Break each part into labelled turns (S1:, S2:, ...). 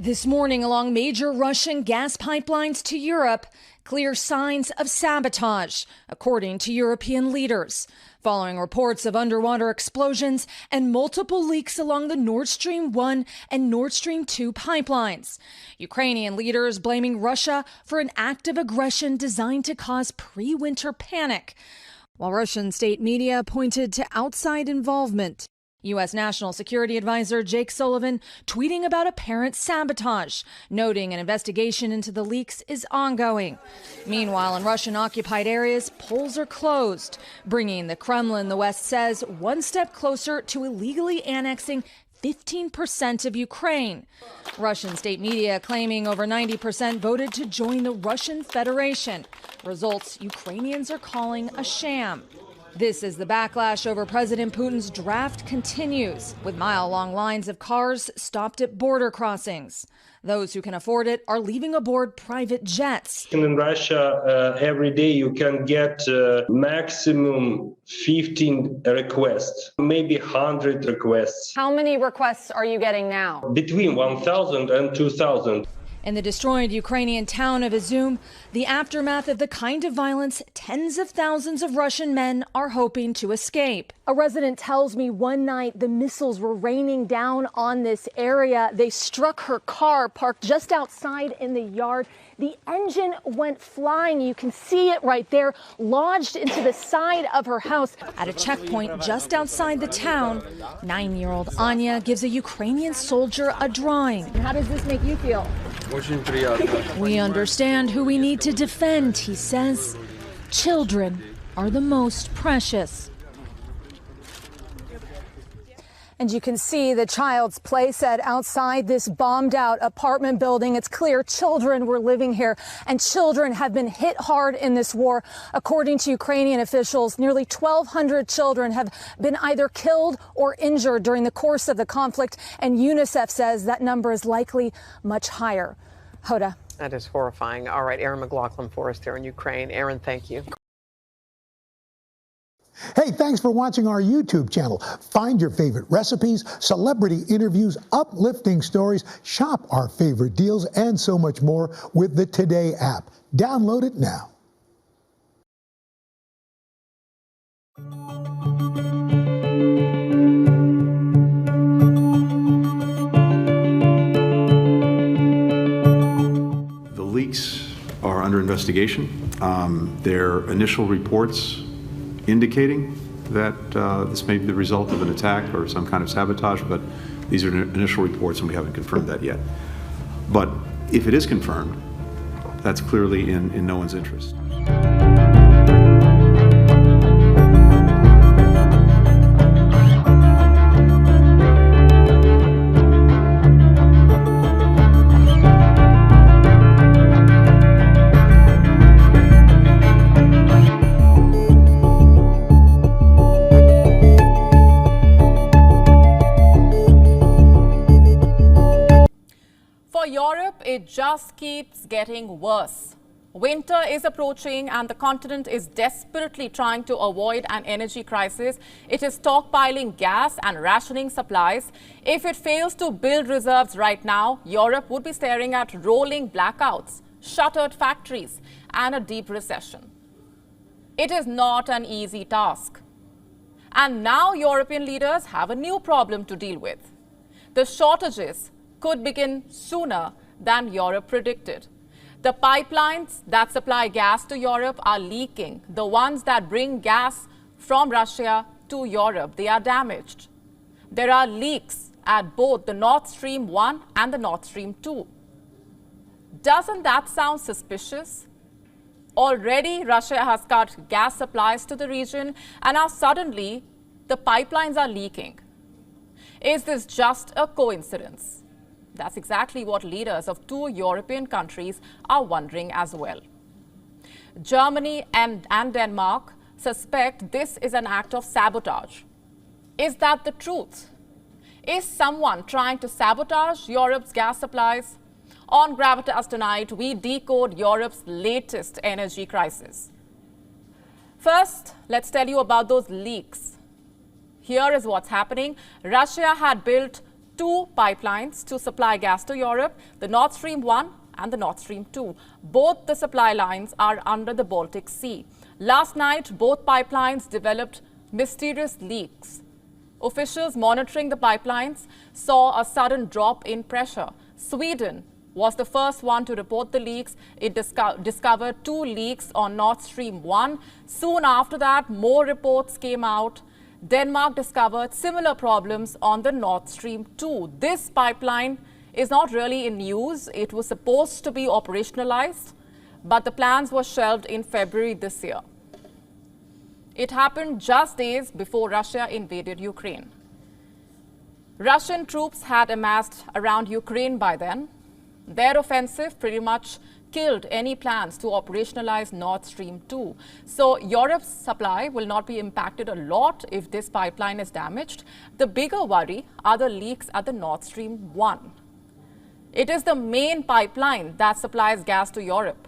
S1: This morning, along major Russian gas pipelines to Europe, clear signs of sabotage, according to European leaders, following reports of underwater explosions and multiple leaks along the Nord Stream 1 and Nord Stream 2 pipelines. Ukrainian leaders blaming Russia for an act of aggression designed to cause pre-winter panic, while Russian state media pointed to outside involvement. U.S. National Security Advisor Jake Sullivan tweeting about apparent sabotage, noting an investigation into the leaks is ongoing. Meanwhile, in Russian-occupied areas, polls are closed, bringing the Kremlin, the West says, one step closer to illegally annexing 15% of Ukraine. Russian state media claiming over 90% voted to join the Russian Federation. Results Ukrainians are calling a sham. This as the backlash over President Putin's draft continues, with mile-long lines of cars stopped at border crossings. Those who can afford it are leaving aboard private jets.
S2: In Russia, every day you can get maximum 15 requests, maybe 100 requests.
S3: How many requests are you getting now?
S2: Between 1,000 and 2,000.
S1: In the destroyed Ukrainian town of Izum, the aftermath of the kind of violence tens of thousands of Russian men are hoping to escape. A resident tells me one night the missiles were raining down on this area. They struck her car parked just outside in the yard. The engine went flying. You can see it right there, lodged into the side of her house. At a checkpoint just outside the town, 9-year-old Anya gives a Ukrainian soldier a drawing. How does this make you feel? We understand who we need to defend, he says. Children are the most precious. And you can see the child's playset outside this bombed out apartment building. It's clear children were living here, and children have been hit hard in this war. According to Ukrainian officials, nearly 1,200 children have been either killed or injured during the course of the conflict, and UNICEF says that number is likely much higher. Hoda.
S4: That is horrifying. All right, Aaron McLaughlin for us there in Ukraine. Aaron, thank you.
S5: Hey, thanks for watching our YouTube channel. Find your favorite recipes, celebrity interviews, uplifting stories, shop our favorite deals, and so much more with the Today app. Download it now.
S6: The leaks are under investigation. Their initial reports indicating that this may be the result of an attack or some kind of sabotage, but these are initial reports and we haven't confirmed that yet. But if it is confirmed, that's clearly in no one's interest.
S7: Europe, it just keeps getting worse. Winter is approaching and the continent is desperately trying to avoid an energy crisis. It is stockpiling gas and rationing supplies. If it fails to build reserves right now, Europe would be staring at rolling blackouts, shuttered factories, and a deep recession. It is not an easy task. And now European leaders have a new problem to deal with. The shortages could begin sooner than Europe predicted. The pipelines that supply gas to Europe are leaking. The ones that bring gas from Russia to Europe, they are damaged. There are leaks at both the Nord Stream 1 and the Nord Stream 2. Doesn't that sound suspicious? Already, Russia has cut gas supplies to the region, and now suddenly the pipelines are leaking. Is this just a coincidence? That's exactly what leaders of two European countries are wondering as well. Germany and Denmark suspect this is an act of sabotage. Is that the truth? Is someone trying to sabotage Europe's gas supplies? On Gravitas tonight, we decode Europe's latest energy crisis. First, let's tell you about those leaks. Here is what's happening. Russia had built two pipelines to supply gas to Europe, the Nord Stream 1 and the Nord Stream 2. Both the supply lines are under the Baltic Sea. Last night, both pipelines developed mysterious leaks. Officials monitoring the pipelines saw a sudden drop in pressure. Sweden was the first one to report the leaks. It discovered two leaks on Nord Stream 1. Soon after that, more reports came out. Denmark discovered similar problems on the Nord Stream 2. This pipeline is not really in use. It was supposed to be operationalized, but the plans were shelved in February this year. It happened just days before Russia invaded Ukraine. Russian troops had amassed around Ukraine by then. Their offensive pretty much killed any plans to operationalize Nord Stream 2. So Europe's supply will not be impacted a lot if this pipeline is damaged. The bigger worry are the leaks at the Nord Stream 1. It is the main pipeline that supplies gas to Europe.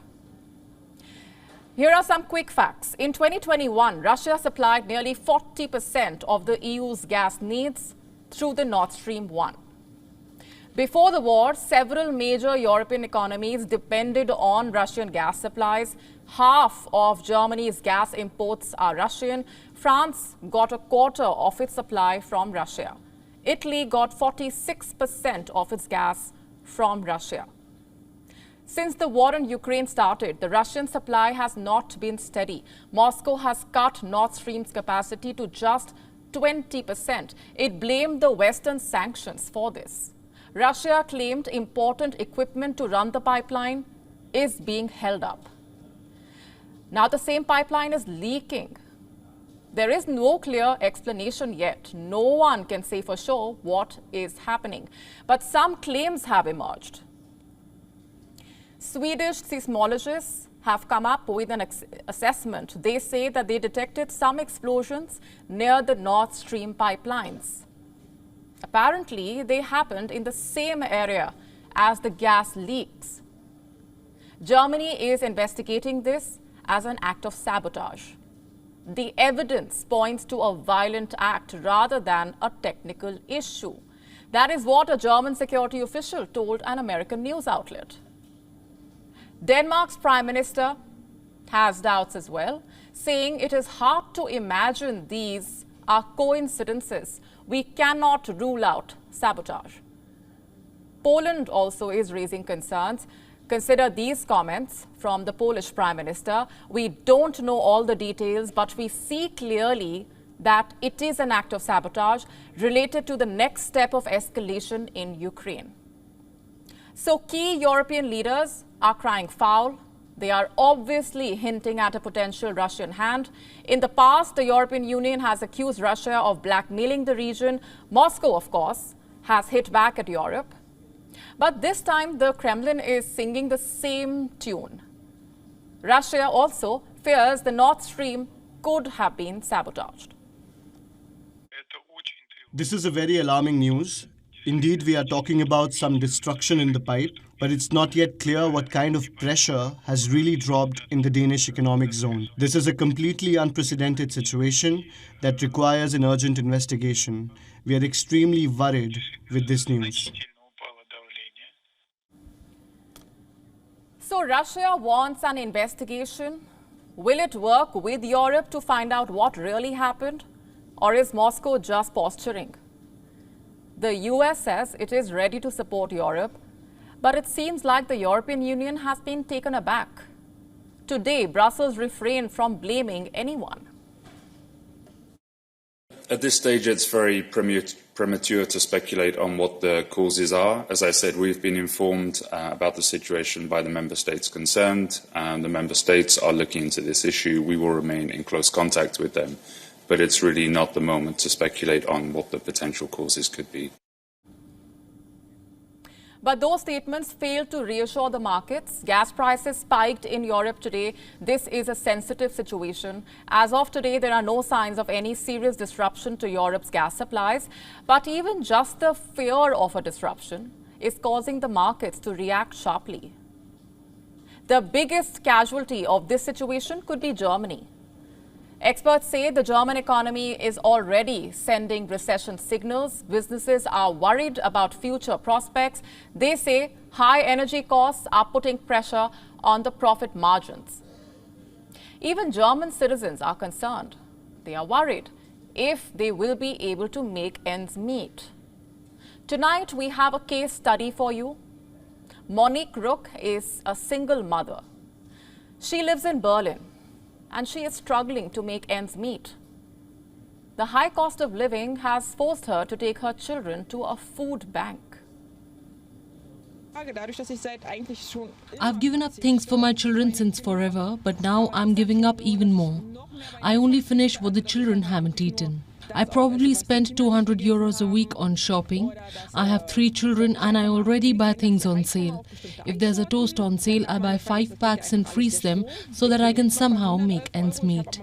S7: Here are some quick facts. In 2021, Russia supplied nearly 40% of the EU's gas needs through the Nord Stream 1. Before the war, several major European economies depended on Russian gas supplies. Half of Germany's gas imports are Russian. France got a quarter of its supply from Russia. Italy got 46% of its gas from Russia. Since the war in Ukraine started, the Russian supply has not been steady. Moscow has cut Nord Stream's capacity to just 20%. It blamed the Western sanctions for this. Russia claimed important equipment to run the pipeline is being held up. Now the same pipeline is leaking. There is no clear explanation yet. No one can say for sure what is happening. But some claims have emerged. Swedish seismologists have come up with an assessment. They say that they detected some explosions near the Nord Stream pipelines. Apparently, they happened in the same area as the gas leaks. Germany is investigating this as an act of sabotage. The evidence points to a violent act rather than a technical issue. That is what a German security official told an American news outlet. Denmark's Prime Minister has doubts as well, saying it is hard to imagine these are coincidences. We cannot rule out sabotage. Poland also is raising concerns. Consider these comments from the Polish Prime Minister. We don't know all the details, but we see clearly that it is an act of sabotage related to the next step of escalation in Ukraine. So key European leaders are crying foul. They are obviously hinting at a potential Russian hand. In the past, the European Union has accused Russia of blackmailing the region. Moscow, of course, has hit back at Europe. But this time, the Kremlin is singing the same tune. Russia also fears the Nord Stream could have been sabotaged.
S8: This is a very alarming news. Indeed, we are talking about some destruction in the pipe, but it's not yet clear what kind of pressure has really dropped in the Danish economic zone. This is a completely unprecedented situation that requires an urgent investigation. We are extremely worried with this news.
S7: So Russia wants an investigation. Will it work with Europe to find out what really happened? Or is Moscow just posturing? The US says it is ready to support Europe, but it seems like the European Union has been taken aback. Today, Brussels refrained from blaming anyone.
S9: At this stage, it's very premature to speculate on what the causes are. As I said, we've been informed about the situation by the member states concerned, and the member states are looking into this issue. We will remain in close contact with them, but it's really not the moment to speculate on what the potential causes could be.
S7: But those statements failed to reassure the markets. Gas prices spiked in Europe today. This is a sensitive situation. As of today, there are no signs of any serious disruption to Europe's gas supplies. But even just the fear of a disruption is causing the markets to react sharply. The biggest casualty of this situation could be Germany. Experts say the German economy is already sending recession signals. Businesses are worried about future prospects. They say high energy costs are putting pressure on the profit margins. Even German citizens are concerned. They are worried if they will be able to make ends meet. Tonight, we have a case study for you. Monique Ruck is a single mother. She lives in Berlin, and she is struggling to make ends meet. The high cost of living has forced her to take her children to a food bank.
S10: I've given up things for my children since forever, but now I'm giving up even more. I only finish what the children haven't eaten. I probably spend 200 euros a week on shopping. I have 3 children and I already buy things on sale. If there's a toast on sale, I buy 5 packs and freeze them so that I can somehow make ends meet.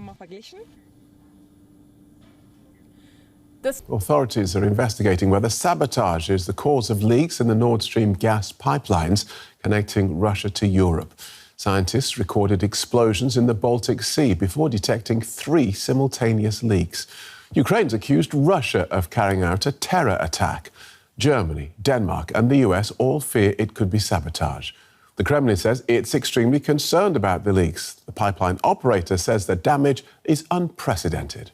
S11: Authorities are investigating whether sabotage is the cause of leaks in the Nord Stream gas pipelines connecting Russia to Europe. Scientists recorded explosions in the Baltic Sea before detecting 3 simultaneous leaks. Ukraine's accused Russia of carrying out a terror attack. Germany, Denmark and the US all fear it could be sabotage. The Kremlin says it's extremely concerned about the leaks. The pipeline operator says the damage is unprecedented.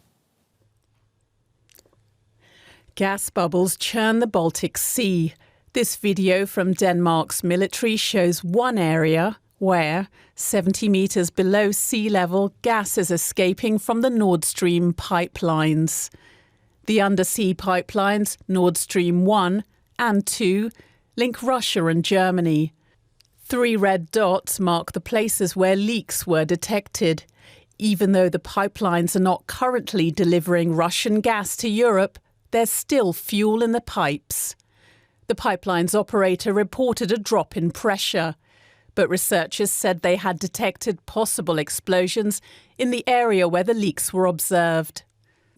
S12: Gas bubbles churn the Baltic Sea. This video from Denmark's military shows one area where, 70 metres below sea level, gas is escaping from the Nord Stream pipelines. The undersea pipelines, Nord Stream 1 and 2, link Russia and Germany. 3 red dots mark the places where leaks were detected. Even though the pipelines are not currently delivering Russian gas to Europe, there's still fuel in the pipes. The pipeline's operator reported a drop in pressure, but researchers said they had detected possible explosions in the area where the leaks were observed.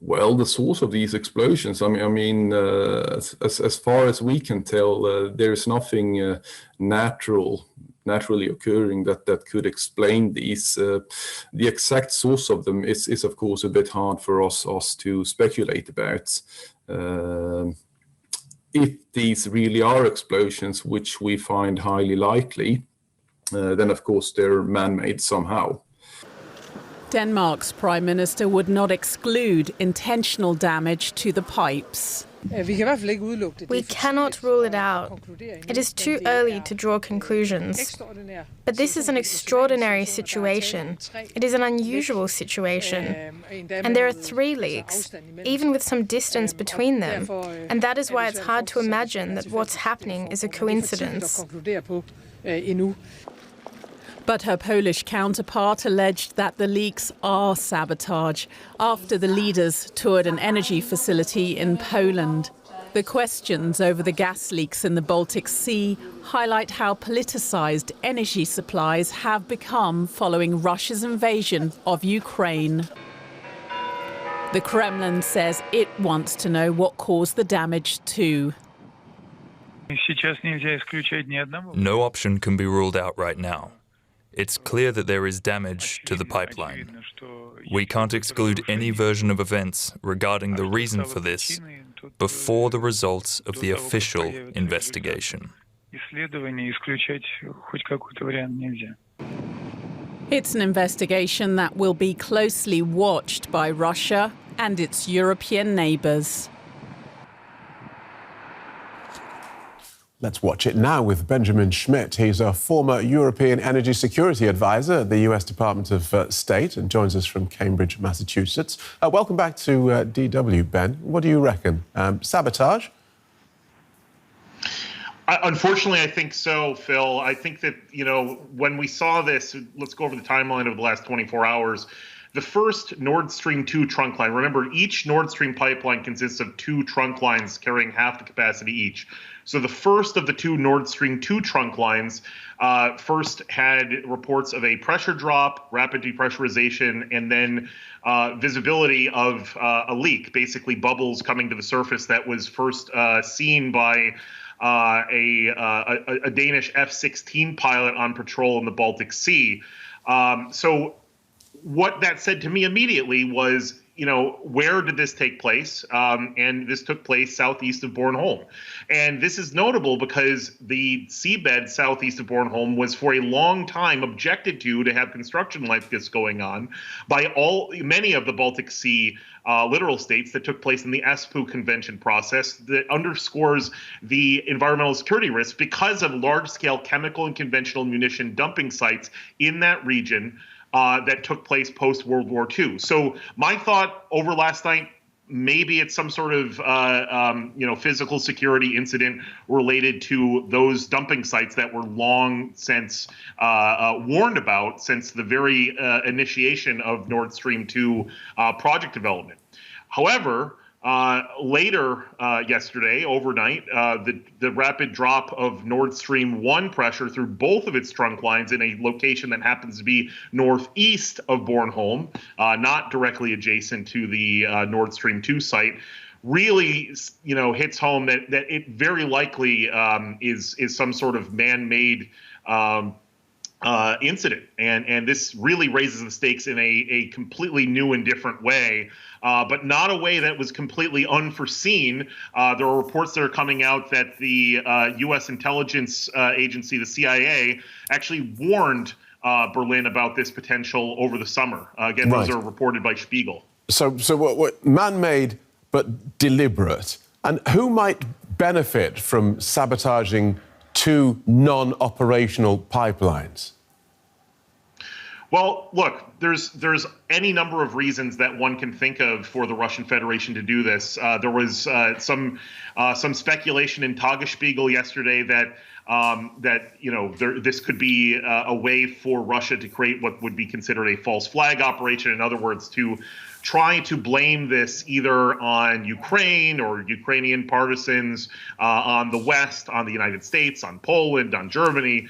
S13: Well, the source of these explosions, as far as we can tell, there is nothing naturally occurring that could explain these. The exact source of them is of course a bit hard for us to speculate about. If these really are explosions, which we find highly likely, then of course they're man-made somehow.
S12: Denmark's Prime Minister would not exclude intentional damage to the pipes.
S14: We cannot rule it out. It is too early to draw conclusions. But this is an extraordinary situation. It is an unusual situation. And there are 3 leaks, even with some distance between them. And that is why it's hard to imagine that what's happening is a coincidence.
S12: But her Polish counterpart alleged that the leaks are sabotage after the leaders toured an energy facility in Poland. The questions over the gas leaks in the Baltic Sea highlight how politicized energy supplies have become following Russia's invasion of Ukraine. The Kremlin says it wants to know what caused the damage too.
S15: No option can be ruled out right now. It's clear that there is damage to the pipeline. We can't exclude any version of events regarding the reason for this before the results of the official investigation.
S12: It's an investigation that will be closely watched by Russia and its European neighbours.
S11: Let's watch it now with Benjamin Schmidt. He's a former European Energy Security Advisor at the US Department of State and joins us from Cambridge, Massachusetts. Welcome back to DW, Ben. What do you reckon? Sabotage?
S16: Unfortunately, I think so, Phil. I think that, when we saw this, let's go over the timeline of the last 24 hours. The first Nord Stream 2 trunk line, remember, each Nord Stream pipeline consists of 2 trunk lines carrying half the capacity each. So the first of the 2 Nord Stream 2 trunk lines first had reports of a pressure drop, rapid depressurization, and then visibility of a leak, basically bubbles coming to the surface that was first seen by a Danish F-16 pilot on patrol in the Baltic Sea. So what that said to me immediately was, where did this take place? And this took place southeast of Bornholm. And this is notable because the seabed southeast of Bornholm was for a long time objected to have construction like this going on by many of the Baltic Sea littoral states that took place in the Espoo Convention process that underscores the environmental security risk because of large-scale chemical and conventional munition dumping sites in that region that took place post-World War II. So my thought over last night, maybe it's some sort of physical security incident related to those dumping sites that were long since warned about since the very initiation of Nord Stream 2 project development. However, later yesterday, overnight, the rapid drop of Nord Stream 1 pressure through both of its trunk lines in a location that happens to be northeast of Bornholm, not directly adjacent to the Nord Stream 2 site, really, hits home that it very likely is some sort of man-made incident, and this really raises the stakes in a completely new and different way, but not a way that was completely unforeseen. There are reports that are coming out that the U.S. intelligence agency, the CIA, actually warned Berlin about this potential over the summer. Again, those are reported by Spiegel.
S11: So what man-made but deliberate, and who might benefit from sabotaging two non-operational pipelines?
S16: Well, look, there's any number of reasons that one can think of for the Russian Federation to do this. There was some speculation in Tagesspiegel yesterday that this could be a way for Russia to create what would be considered a false flag operation. In other words, to try to blame this either on Ukraine or Ukrainian partisans, on the West, on the United States, on Poland, on Germany,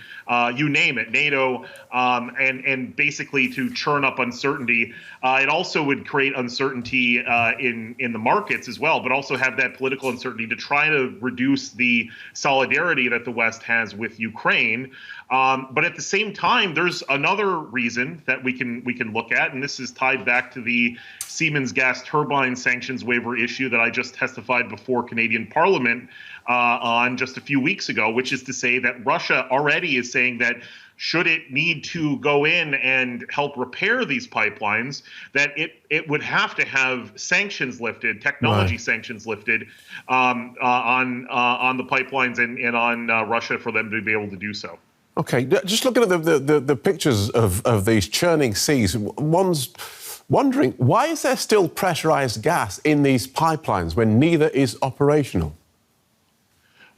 S16: you name it, NATO, and basically to churn up uncertainty. It also would create uncertainty in the markets as well, but also have that political uncertainty to try to reduce the solidarity that the West has with Ukraine. But at the same time, there's another reason that we can look at, and this is tied back to the Siemens gas turbine sanctions waiver issue that I just testified before Canadian Parliament on just a few weeks ago, which is to say that Russia already is saying that should it need to go in and help repair these pipelines, that it would have to have sanctions lifted, technology sanctions lifted on the pipelines and on Russia for them to be able to do so.
S11: Okay, just looking at the pictures of these churning seas, one's wondering, why is there still pressurized gas in these pipelines when neither is operational?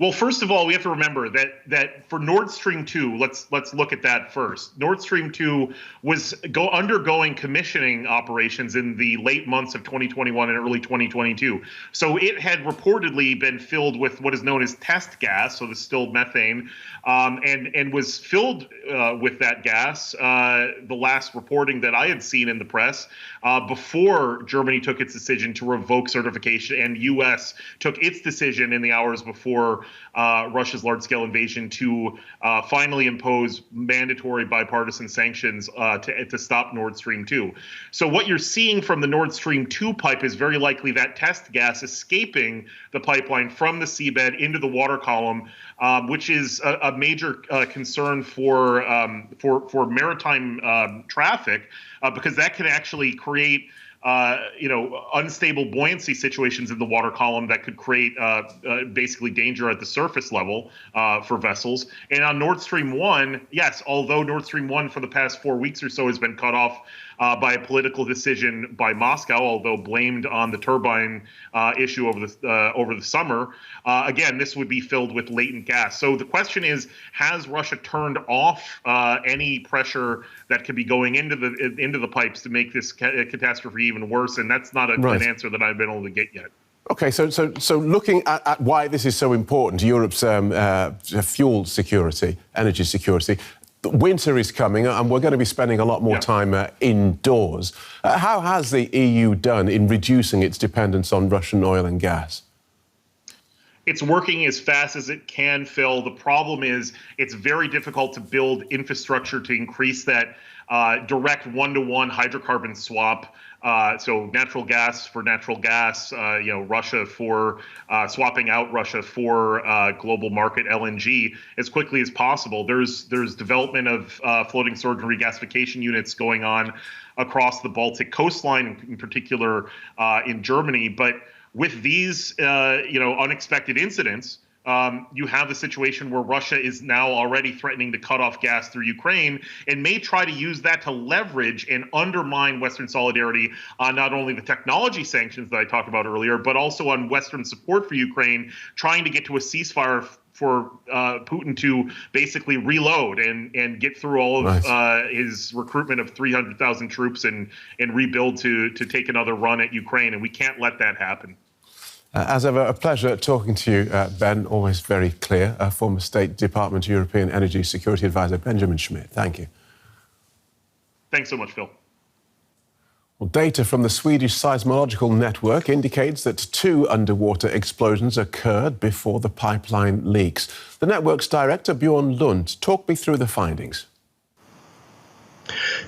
S16: Well, first of all, we have to remember that for Nord Stream 2, let's look at that first. Nord Stream 2 was undergoing commissioning operations in the late months of 2021 and early 2022. So it had reportedly been filled with what is known as test gas, so the distilled methane, and was filled with that gas, the last reporting that I had seen in the press, before Germany took its decision to revoke certification and U.S. took its decision in the hours before Russia's large-scale invasion to finally impose mandatory bipartisan sanctions to stop Nord Stream 2. So what you're seeing from the Nord Stream 2 pipe is very likely that test gas escaping the pipeline from the seabed into the water column, which is a major concern for maritime traffic, because that can actually create unstable buoyancy situations in the water column that could create basically danger at the surface level for vessels. And on Nord Stream 1, yes, although Nord Stream 1 for the past 4 weeks or so has been cut off by a political decision by Moscow, although blamed on the turbine issue over the summer, again, this would be filled with latent gas. So the question is, has Russia turned off any pressure that could be going into the pipes to make this catastrophe even worse? And that's not an answer that I've been able to get yet.
S11: Okay, so looking at why this is so important to Europe's fuel security, energy security, winter is coming and we're going to be spending a lot more time indoors. How has the EU done in reducing its dependence on Russian oil and gas?
S16: It's working as fast as it can, Phil. The problem is it's very difficult to build infrastructure to increase that direct one-to-one hydrocarbon swap. So natural gas for natural gas, Russia for swapping out Russia for global market LNG as quickly as possible. There's development of floating storage and regasification units going on across the Baltic coastline, in particular in Germany. But with these, unexpected incidents, you have the situation where Russia is now already threatening to cut off gas through Ukraine and may try to use that to leverage and undermine Western solidarity on not only the technology sanctions that I talked about earlier, but also on Western support for Ukraine, trying to get to a ceasefire for Putin to basically reload and get through all of his recruitment of 300,000 troops and rebuild to take another run at Ukraine. And we can't let that happen.
S11: As ever, a pleasure talking to you, Ben. Always very clear. Former State Department European Energy Security Advisor Benjamin Schmidt. Thank you.
S16: Thanks so much, Phil.
S11: Well, data from the Swedish Seismological network indicates that 2 underwater explosions occurred before the pipeline leaks. The network's director, Björn Lund, talked me through the findings.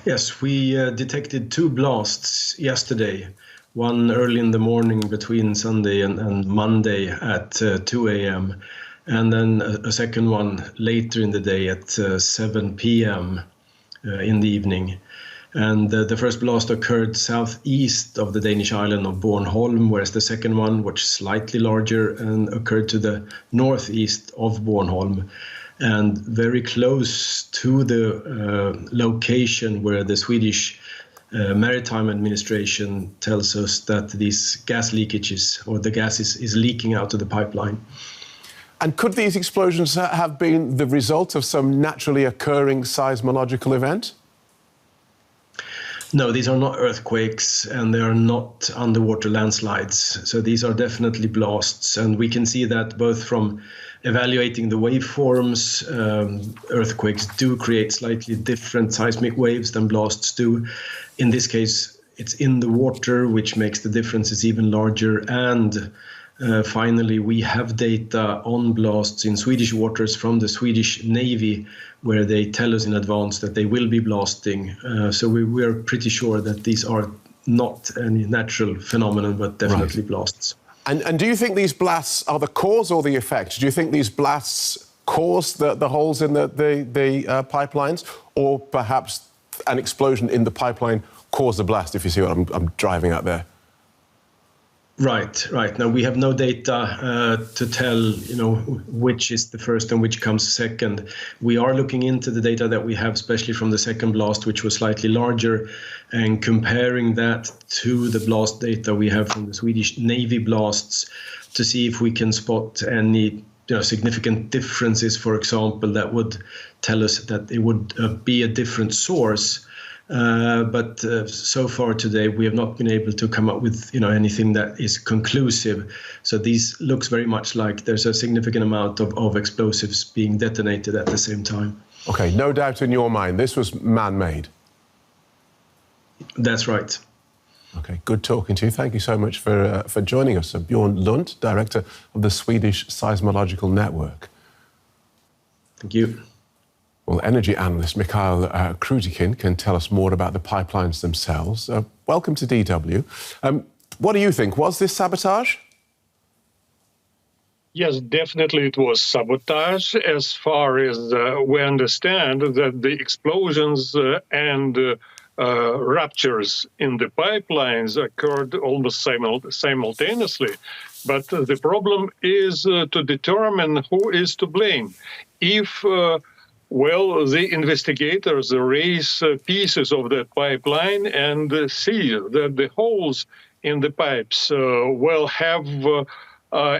S17: Yes, we detected 2 blasts yesterday. One early in the morning between Sunday and Monday at 2 a.m. and then a second one later in the day at 7 p.m. In the evening. And the first blast occurred southeast of the Danish island of Bornholm, whereas the second one, which is slightly larger, and occurred to the northeast of Bornholm and very close to the location where the Swedish Maritime Administration tells us that these gas leakages, or the gas is leaking out of the pipeline.
S11: And could these explosions have been the result of some naturally occurring seismological event?
S17: No, these are not earthquakes and they are not underwater landslides. So these are definitely blasts. And we can see that both from evaluating the waveforms. Earthquakes do create slightly different seismic waves than blasts do. In this case, it's in the water, which makes the differences even larger. And finally, we have data on blasts in Swedish waters from the Swedish Navy, where they tell us in advance that they will be blasting. So we are pretty sure that these are not any natural phenomenon, but definitely blasts.
S11: And do you think these blasts are the cause or the effect? Do you think these blasts cause the holes in the pipelines, or perhaps an explosion in the pipeline caused the blast, if you see what I'm driving at there?
S17: Right. Now, we have no data to tell, which is the first and which comes second. We are looking into the data that we have, especially from the second blast, which was slightly larger, and comparing that to the blast data we have from the Swedish Navy blasts to see if we can spot any significant differences, for example, that would tell us that it would be a different source. But so far today, we have not been able to come up with anything that is conclusive. So these looks very much like there's a significant amount of explosives being detonated at the same time.
S11: OK, no doubt in your mind, this was man-made?
S17: That's right.
S11: OK, good talking to you. Thank you so much for joining us. Björn Lund, Director of the Swedish Seismological Network.
S17: Thank you.
S11: Well, energy analyst Mikhail Krudikin can tell us more about the pipelines themselves. Welcome to DW. What do you think? Was this sabotage?
S18: Yes, definitely it was sabotage, as far as we understand that the explosions and ruptures in the pipelines occurred almost simultaneously. But the problem is to determine who is to blame. If the investigators raise pieces of that pipeline and see that the holes in the pipes have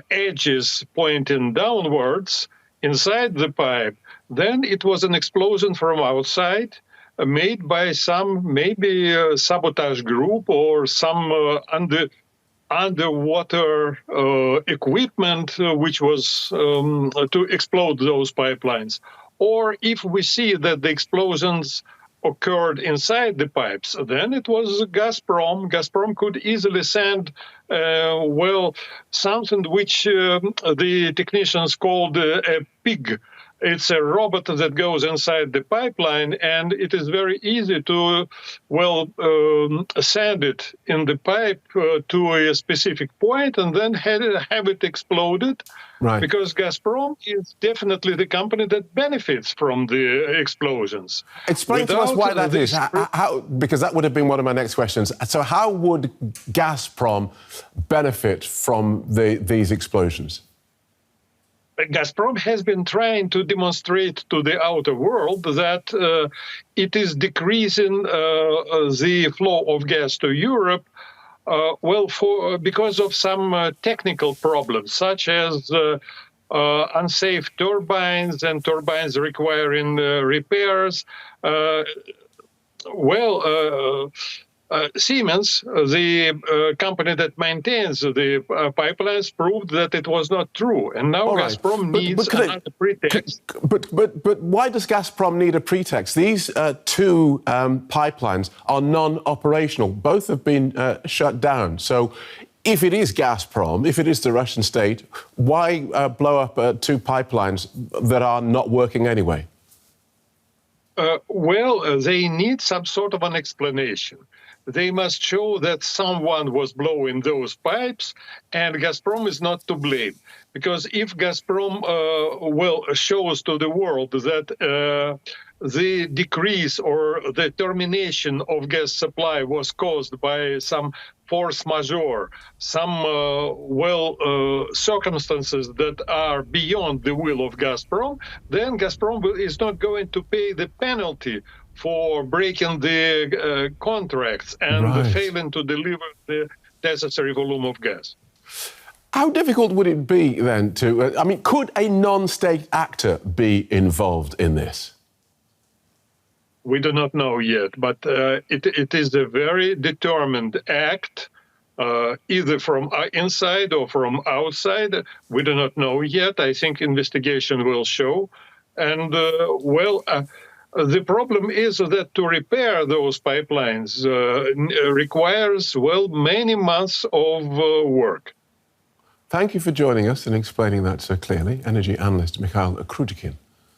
S18: edges pointing downwards inside the pipe, then it was an explosion from outside made by some maybe sabotage group or some underwater equipment which was to explode those pipelines. Or if we see that the explosions occurred inside the pipes, then it was Gazprom. Gazprom could easily send, something which the technicians called a pig. It's a robot that goes inside the pipeline, and it is very easy to, send it in the pipe to a specific point and then have it exploded.
S11: Right.
S18: Because Gazprom is definitely the company that benefits from the explosions.
S11: Explain to us why that is, because that would have been one of my next questions. So how would Gazprom benefit from these explosions?
S18: Gazprom has been trying to demonstrate to the outer world that it is decreasing the flow of gas to Europe, because of some technical problems, such as unsafe turbines and turbines requiring repairs. Siemens, the company that maintains the pipelines, proved that it was not true. And now Gazprom needs another pretext.
S11: But why does Gazprom need a pretext? These two pipelines are non-operational. Both have been shut down. So if it is Gazprom, if it is the Russian state, why blow up two pipelines that are not working anyway?
S18: They need some sort of an explanation. They must show that someone was blowing those pipes, and Gazprom is not to blame. Because if Gazprom shows to the world that the decrease or the termination of gas supply was caused by some force majeure, some circumstances that are beyond the will of Gazprom, then Gazprom is not going to pay the penalty for breaking the contracts and failing to deliver the necessary volume of gas.
S11: How difficult would it be then to... could a non-state actor be involved in this?
S18: We do not know yet, but it is a very determined act, either from inside or from outside. We do not know yet. I think investigation will show. And, the problem is that to repair those pipelines requires, many months of work.
S11: Thank you for joining us and explaining that so clearly. Energy analyst Mikhail Krutikin.